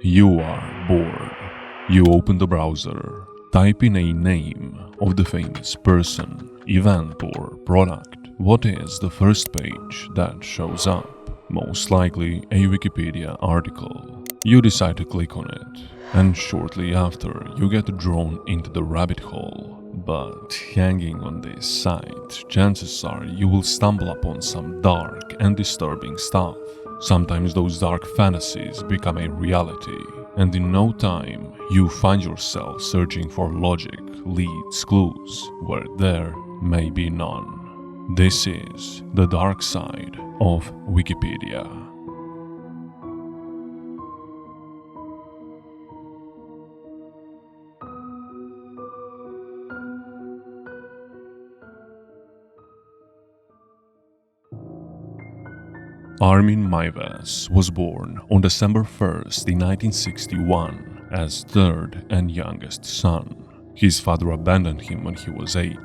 You are bored. You open the browser, type in a name of the famous person, event or product. What is the first page that shows up? Most likely a Wikipedia article. You decide to click on it, and shortly after you get drawn into the rabbit hole. But hanging on this site, chances are you will stumble upon some dark and disturbing stuff. Sometimes those dark fantasies become a reality, and in no time you find yourself searching for logic, leads, clues, where there may be none. This is the dark side of Wikipedia. Armin Maives was born on December 1st in 1961 as third and youngest son. His father abandoned him when he was 8,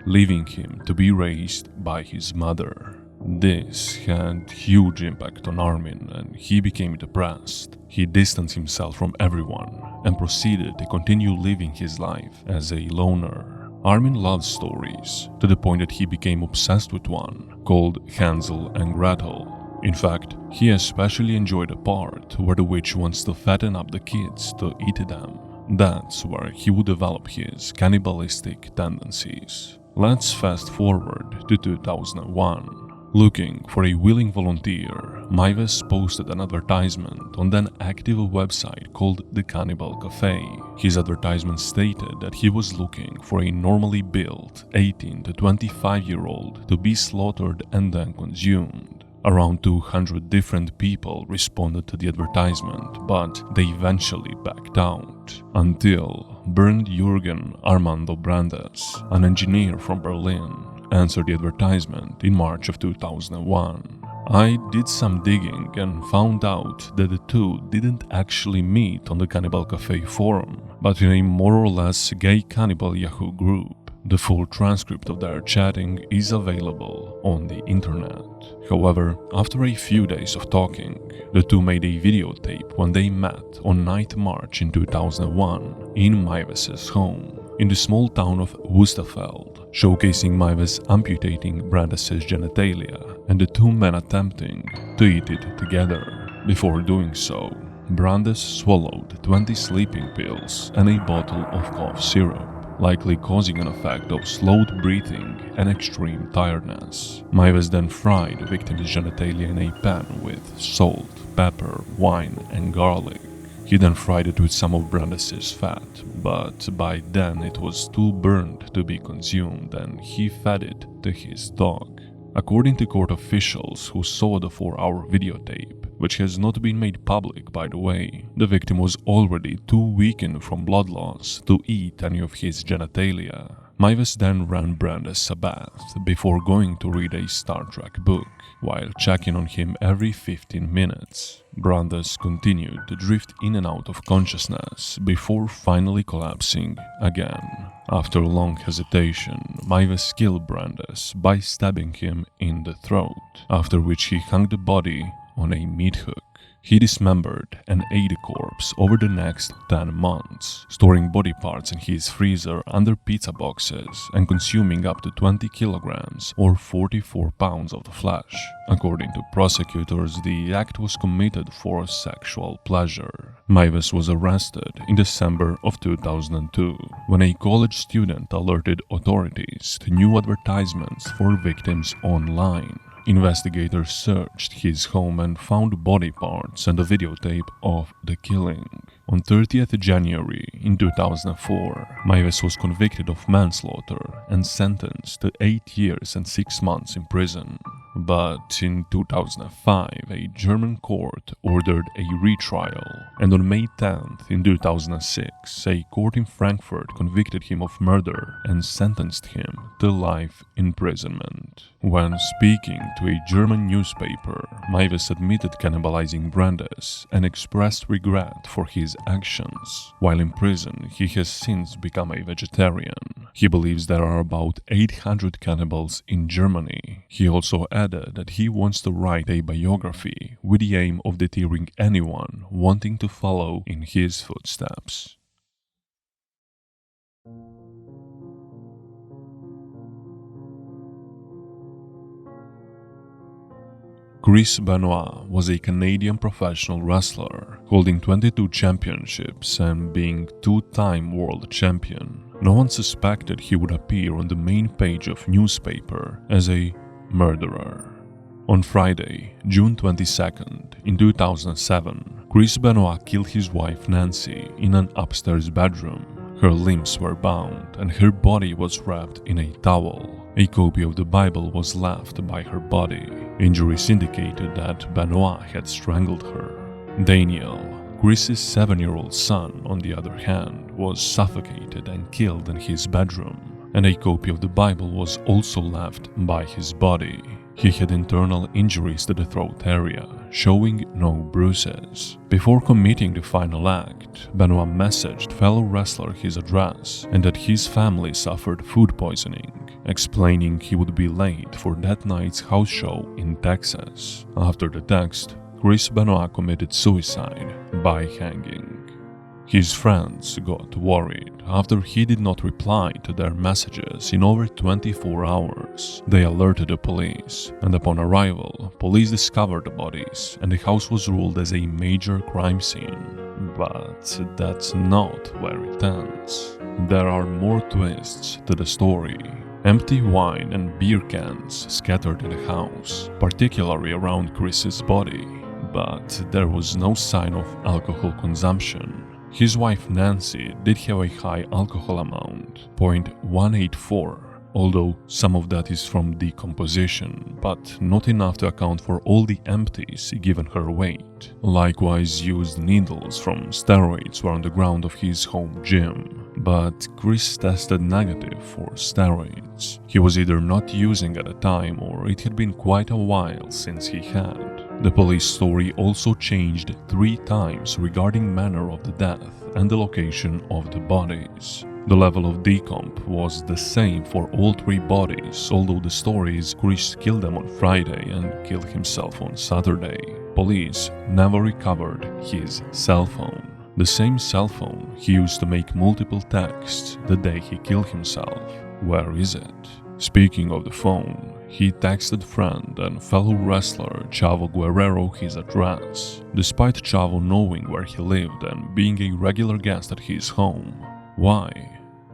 leaving him to be raised by his mother. This had huge impact on Armin and he became depressed. He distanced himself from everyone and proceeded to continue living his life as a loner. Armin loved stories to the point that he became obsessed with one called Hansel and Gretel. In fact, he especially enjoyed the part where the witch wants to fatten up the kids to eat them. That's where he would develop his cannibalistic tendencies. Let's fast forward to 2001. Looking for a willing volunteer, Maives posted an advertisement on then active website called The Cannibal Cafe. His advertisement stated that he was looking for a normally built 18 to 25-year-old to be slaughtered and then consumed. Around 200 different people responded to the advertisement, but they eventually backed out. Until Bernd Jürgen Armando Brandes, an engineer from Berlin, answered the advertisement in March of 2001. I did some digging and found out that the two didn't actually meet on the Cannibal Cafe forum, but in a more or less gay cannibal Yahoo group. The full transcript of their chatting is available on the internet. However, after a few days of talking, the two made a videotape when they met on 9th March in 2001 in Maives' home in the small town of Wustafeld, showcasing Maives amputating Brandes' genitalia and the two men attempting to eat it together. Before doing so, Brandes swallowed 20 sleeping pills and a bottle of cough syrup, likely causing an effect of slowed breathing and extreme tiredness. Maives then fried the victim's genitalia in a pan with salt, pepper, wine, and garlic. He then fried it with some of Brandes' fat, but by then it was too burned to be consumed and he fed it to his dog. According to court officials who saw the 4-hour videotape, which has not been made public by the way, the victim was already too weakened from blood loss to eat any of his genitalia. Maives then ran Brandes a bath before going to read a Star Trek book, while checking on him every 15 minutes. Brandes continued to drift in and out of consciousness before finally collapsing again. After long hesitation, Maives killed Brandes by stabbing him in the throat, after which he hung the body on a meat hook. He dismembered and ate the corpse over the next 10 months, storing body parts in his freezer under pizza boxes and consuming up to 20 kilograms or 44 pounds of the flesh. According to prosecutors, the act was committed for sexual pleasure. Maives was arrested in December of 2002 when a college student alerted authorities to new advertisements for victims online. Investigators searched his home and found body parts and a videotape of the killing. On 30th January in 2004, Maives was convicted of manslaughter and sentenced to 8 years and 6 months in prison. But in 2005, a German court ordered a retrial, and on May 10th in 2006, a court in Frankfurt convicted him of murder and sentenced him to life imprisonment. When speaking to a German newspaper, Maives admitted cannibalizing Brandes and expressed regret for his actions. While in prison, he has since become a vegetarian. He believes there are about 800 cannibals in Germany. He also added that he wants to write a biography with the aim of deterring anyone wanting to follow in his footsteps. Chris Benoit was a Canadian professional wrestler, holding 22 championships and being two-time world champion. No one suspected he would appear on the main page of newspaper as a murderer. On Friday, June 22nd, in 2007, Chris Benoit killed his wife Nancy in an upstairs bedroom. Her limbs were bound and her body was wrapped in a towel. A copy of the Bible was left by her body. Injuries indicated that Benoit had strangled her. Daniel, Chris's 7-year-old son, on the other hand, was suffocated and killed in his bedroom, and a copy of the Bible was also left by his body. He had internal injuries to the throat area, showing no bruises. Before committing the final act, Benoit messaged fellow wrestler his address and that his family suffered food poisoning, explaining he would be late for that night's house show in Texas. After the text, Chris Benoit committed suicide by hanging. His friends got worried after he did not reply to their messages in over 24 hours. They alerted the police, and upon arrival, police discovered the bodies, and the house was ruled as a major crime scene. But that's not where it ends. There are more twists to the story. Empty wine and beer cans scattered in the house, particularly around Chris's body, but there was no sign of alcohol consumption. His wife Nancy did have a high alcohol amount, 0.184, although some of that is from decomposition, but not enough to account for all the empties given her weight. Likewise, used needles from steroids were on the ground of his home gym, but Chris tested negative for steroids. He was either not using at the time or it had been quite a while since he had. The police story also changed 3 times regarding manner of the death and the location of the bodies. The level of decomp was the same for all 3 bodies, although the stories Chris killed them on Friday and killed himself on Saturday. Police never recovered his cell phone. The same cell phone he used to make multiple texts the day he killed himself. Where is it? Speaking of the phone, he texted friend and fellow wrestler Chavo Guerrero his address, despite Chavo knowing where he lived and being a regular guest at his home. Why?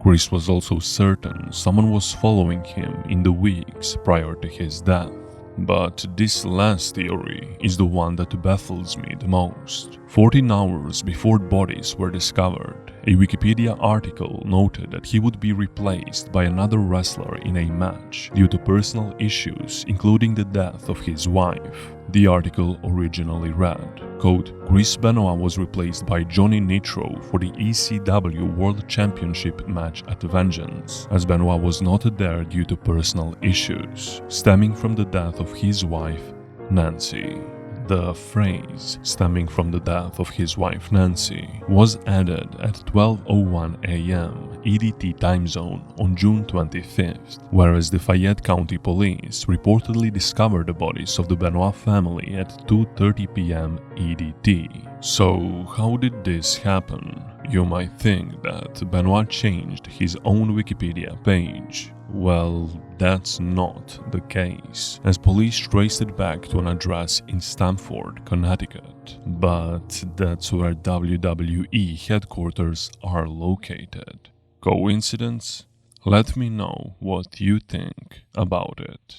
Chris was also certain someone was following him in the weeks prior to his death. But this last theory is the one that baffles me the most. 14 hours before bodies were discovered, a Wikipedia article noted that he would be replaced by another wrestler in a match due to personal issues, including the death of his wife. The article originally read, quote, Chris Benoit was replaced by Johnny Nitro for the ECW World Championship match at Vengeance, as Benoit was not there due to personal issues, stemming from the death of his wife, Nancy. The phrase, stemming from the death of his wife Nancy, was added at 12:01 a.m. EDT time zone on June 25th, whereas the Fayette County Police reportedly discovered the bodies of the Benoit family at 2:30 p.m. EDT. So how did this happen? You might think that Benoit changed his own Wikipedia page. Well, that's not the case, as police traced it back to an address in Stamford, Connecticut. But that's where WWE headquarters are located. Coincidence? Let me know what you think about it.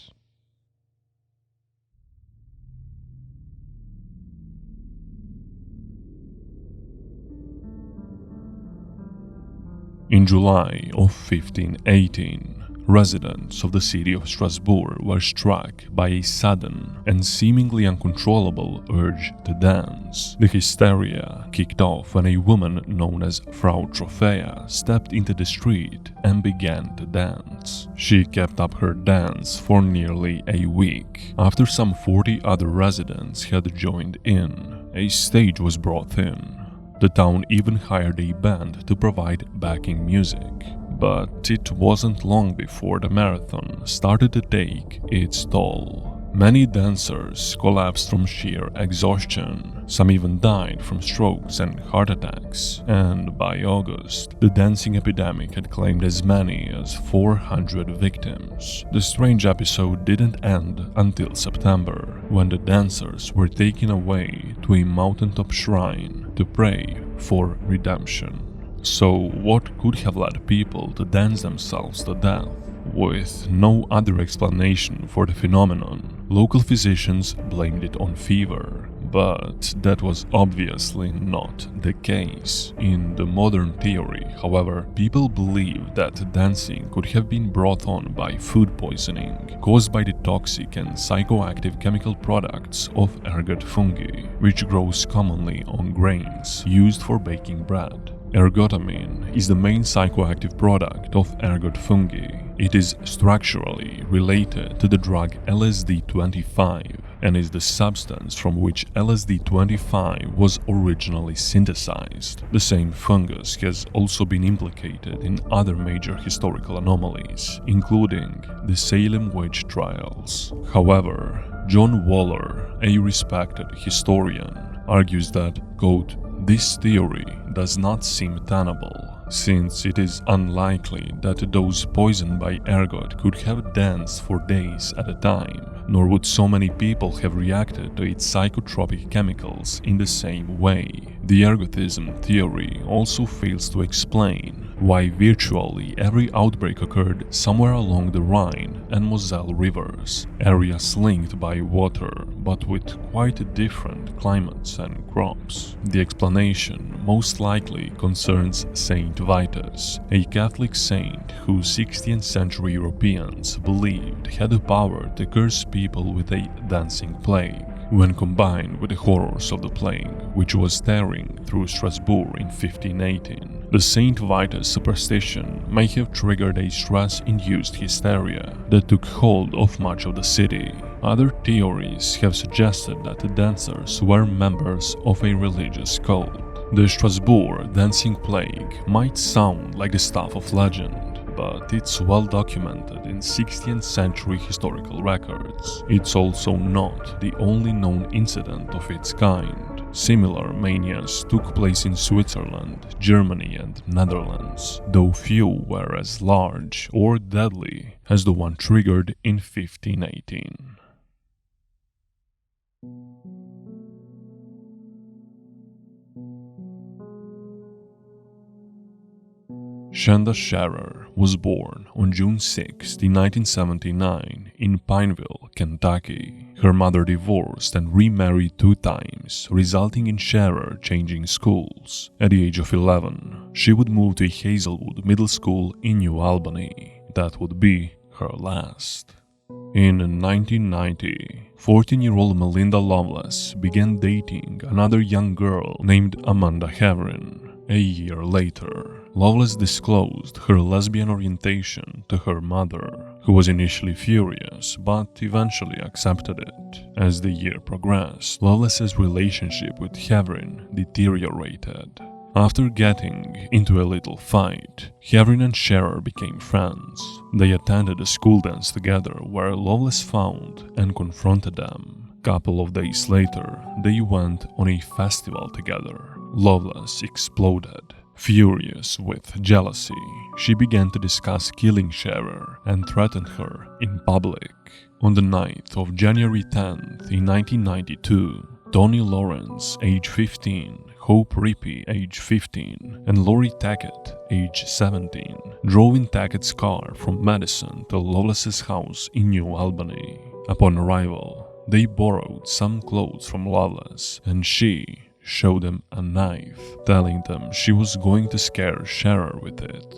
In July of 1518, residents of the city of Strasbourg were struck by a sudden and seemingly uncontrollable urge to dance. The hysteria kicked off when a woman known as Frau Trophea stepped into the street and began to dance. She kept up her dance for nearly a week. After some 40 other residents had joined in, a stage was brought in. The town even hired a band to provide backing music. But it wasn't long before the marathon started to take its toll. Many dancers collapsed from sheer exhaustion, some even died from strokes and heart attacks, and by August, the dancing epidemic had claimed as many as 400 victims. The strange episode didn't end until September, when the dancers were taken away to a mountaintop shrine to pray for redemption. So what could have led people to dance themselves to death? With no other explanation for the phenomenon, local physicians blamed it on fever, but that was obviously not the case. In the modern theory, however, people believe that dancing could have been brought on by food poisoning caused by the toxic and psychoactive chemical products of ergot fungi, which grows commonly on grains used for baking bread. Ergotamine is the main psychoactive product of ergot fungi. It is structurally related to the drug LSD-25 and is the substance from which LSD-25 was originally synthesized. The same fungus has also been implicated in other major historical anomalies, including the Salem witch trials. However, John Waller, a respected historian, argues that, quote, "This theory does not seem tenable, since it is unlikely that those poisoned by ergot could have danced for days at a time, nor would so many people have reacted to its psychotropic chemicals in the same way." The ergotism theory also fails to explain why virtually every outbreak occurred somewhere along the Rhine and Moselle rivers, areas linked by water but with quite different climates and crops. The explanation most likely concerns Saint Vitus, a Catholic saint who 16th century Europeans believed had the power to curse people with a dancing plague. When combined with the horrors of the plague, which was tearing through Strasbourg in 1518, the Saint Vitus superstition may have triggered a stress-induced hysteria that took hold of much of the city. Other theories have suggested that the dancers were members of a religious cult. The Strasbourg dancing plague might sound like the stuff of legend, but it's well documented in 16th century historical records. It's also not the only known incident of its kind. Similar manias took place in Switzerland, Germany and Netherlands, though few were as large or deadly as the one triggered in 1518. Shanda Scherer was born on June 6, 1979 in Pineville, Kentucky. Her mother divorced and remarried 2 times, resulting in Scherer changing schools. At the age of 11, she would move to Hazelwood Middle School in New Albany. That would be her last. In 1990, 14-year-old Melinda Loveless began dating another young girl named Amanda Heverin. A year later, Loveless disclosed her lesbian orientation to her mother, who was initially furious but eventually accepted it. As the year progressed, Loveless's relationship with Heverin deteriorated. After getting into a little fight, Heverin and Scherer became friends. They attended a school dance together where Loveless found and confronted them. Couple of days later, they went on a festival together. Loveless exploded. Furious with jealousy, she began to discuss killing Scherer and threatened her in public. On the night of January 10th in 1992, Tony Lawrence, age 15, Hope Rippey, age 15, and Lori Tackett, age 17, drove in Tackett's car from Madison to Loveless's house in New Albany. Upon arrival, they borrowed some clothes from Loveless, and she showed them a knife, telling them she was going to scare Scherer with it.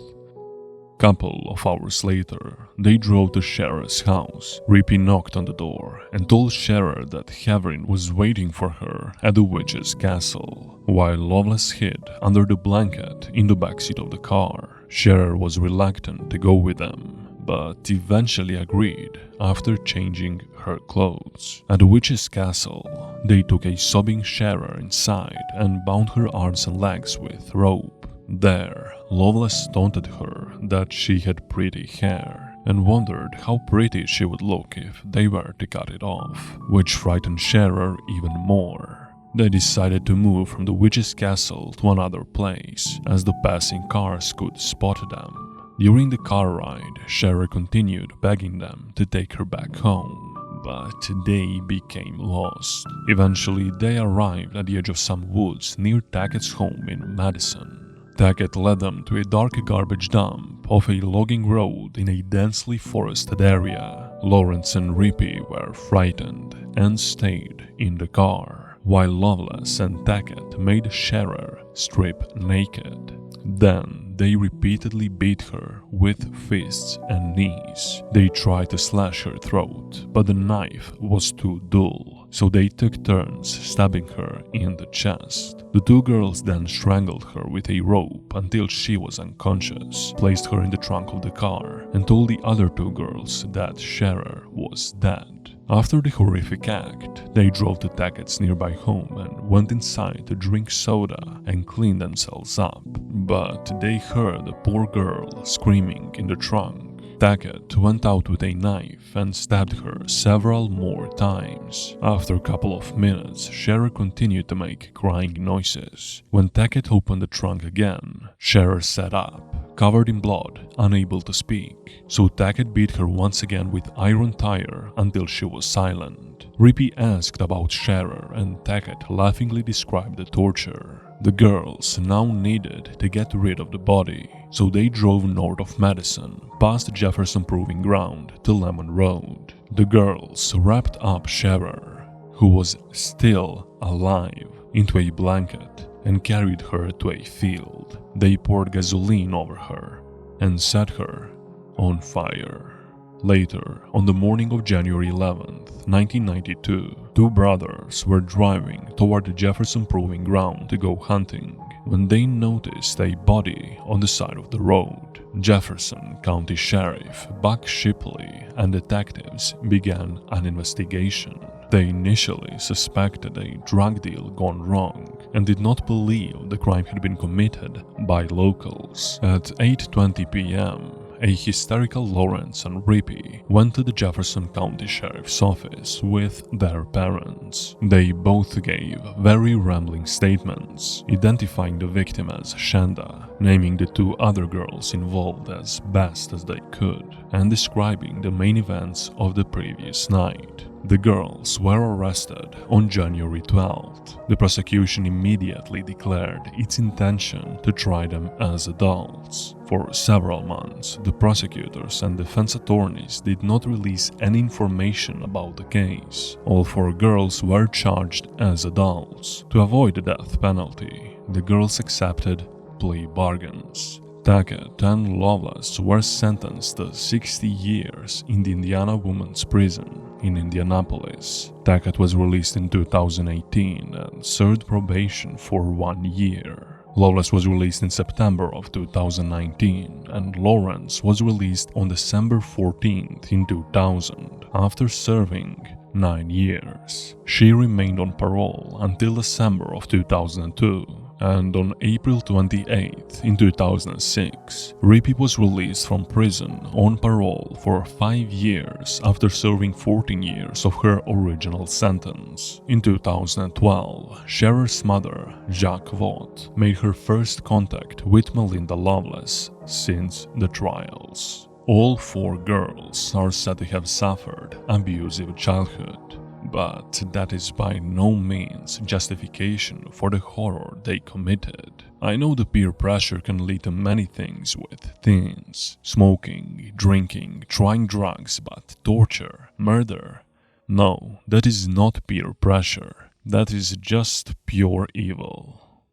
Couple of hours later, they drove to Scherer's house. Rippey knocked on the door and told Scherer that Heverin was waiting for her at the witch's castle, while Loveless hid under the blanket in the backseat of the car. Scherer was reluctant to go with them, but eventually agreed after changing her clothes. At the witch's castle, they took a sobbing Scherer inside and bound her arms and legs with rope. There, Loveless taunted her that she had pretty hair and wondered how pretty she would look if they were to cut it off, which frightened Sharer even more. They decided to move from the witch's castle to another place, as the passing cars could spot them. During the car ride, Sharer continued begging them to take her back home, but they became lost. Eventually, they arrived at the edge of some woods near Tackett's home in Madison. Tackett led them to a dark garbage dump off a logging road in a densely forested area. Lawrence and Rippy were frightened and stayed in the car, while Loveless and Tackett made Sharer strip naked. Then they repeatedly beat her with fists and knees. They tried to slash her throat, but the knife was too dull, so they took turns stabbing her in the chest. The two girls then strangled her with a rope until she was unconscious, placed her in the trunk of the car, and told the other two girls that Sharer was dead. After the horrific act, they drove to Tackett's nearby home and went inside to drink soda and clean themselves up. But they heard the poor girl screaming in the trunk. Tackett went out with a knife and stabbed her several more times. After a couple of minutes, Sharer continued to make crying noises. When Tackett opened the trunk again, Sharer sat up, covered in blood, unable to speak. So Tackett beat her once again with iron tire until she was silent. Rippy asked about Sharer and Tackett laughingly described the torture. The girls now needed to get rid of the body, so they drove north of Madison, past Jefferson Proving Ground to Lemon Road. The girls wrapped up Sharer, who was still alive, into a blanket and carried her to a field. They poured gasoline over her and set her on fire. Later, on the morning of January 11th, 1992, two brothers were driving toward the Jefferson Proving Ground to go hunting when they noticed a body on the side of the road. Jefferson County Sheriff Buck Shipley and detectives began an investigation. They initially suspected a drug deal gone wrong and did not believe the crime had been committed by locals. At 8:20 p.m., a hysterical Lawrence and Rippy went to the Jefferson County Sheriff's office with their parents. They both gave very rambling statements, identifying the victim as Shanda, naming the two other girls involved as best as they could, and describing the main events of the previous night. The girls were arrested on January 12th. The prosecution immediately declared its intention to try them as adults. For several months, the prosecutors and defense attorneys did not release any information about the case. All four girls were charged as adults. To avoid the death penalty, the girls accepted plea bargains. Tackett and Loveless were sentenced to 60 years in the Indiana Women's Prison in Indianapolis. Tackett was released in 2018 and served probation for 1 year. Loveless was released in September of 2019, and Lawrence was released on December 14th in 2000 after serving 9 years. She remained on parole until December of 2002. And on April 28th in 2006, Rippy was released from prison on parole for 5 years after serving 14 years of her original sentence. In 2012, Sharer's mother, Jacques Vaught, made her first contact with Melinda Loveless since the trials. All four girls are said to have suffered abusive childhood, but that is by no means justification for the horror they committed. I know the peer pressure can lead to many things with teens: smoking, drinking, trying drugs, but torture, murder? No, that is not peer pressure. That is just pure evil.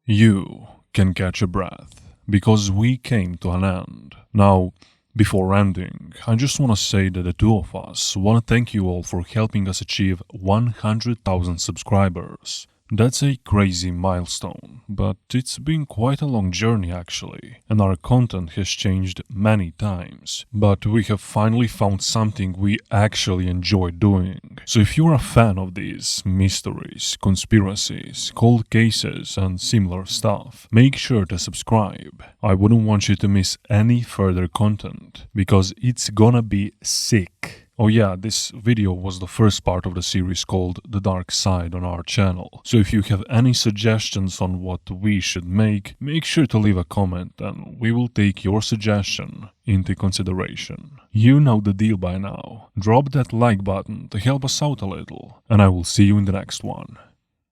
You can catch a breath, because we came to an end. Now, before ending, I just want to say that the two of us want to thank you all for helping us achieve 100,000 subscribers. That's a crazy milestone, but it's been quite a long journey actually, and our content has changed many times. But we have finally found something we actually enjoy doing. So if you're a fan of these mysteries, conspiracies, cold cases, and similar stuff, make sure to subscribe. I wouldn't want you to miss any further content, because it's gonna be sick. Oh yeah, this video was the first part of the series called The Dark Side on our channel. So if you have any suggestions on what we should make sure to leave a comment and we will take your suggestion into consideration. You know the deal by now. Drop that like button to help us out a little, and I will see you in the next one.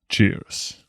Cheers.